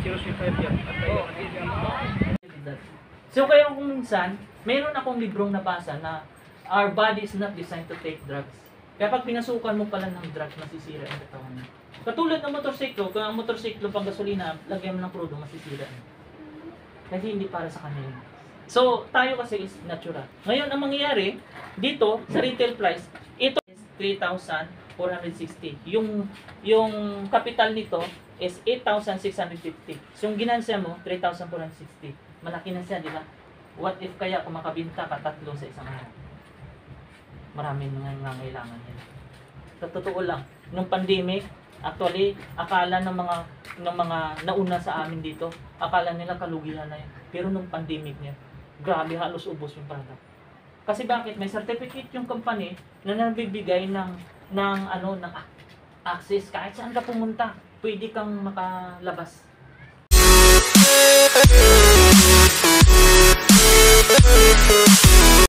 005 yan. So kaya kung minsan, meron akong librong nabasa na our body is not designed to take drugs. Kaya pag pinasukan mo pala ng drugs, masisira ang katawan mo. Katulad ng motorsiklo, kung ang motorsiklo pang gasolina, lagyan mo ng crudo, masisira. Kasi hindi para sa kanila. So, tayo kasi is natural. Ngayon, ang mangyayari, dito, sa retail price, ito is 3,460. Yung capital nito is 8,650. So, yung ginansya mo, 3,460. Malaki na siya, di ba? What if kaya kung makabinta ka tatlo sa isang araw? Maraming nangangailangan yan. Sa totoo lang, nung pandemic, actually, akala ng mga nauna sa amin dito, akala nila kalugihan na yan. Pero nung pandemic niya, grabe, halos ubos yung product. Kasi bakit? May certificate yung company na nabibigay ng access. Kahit saan ka pumunta, pwede kang makalabas.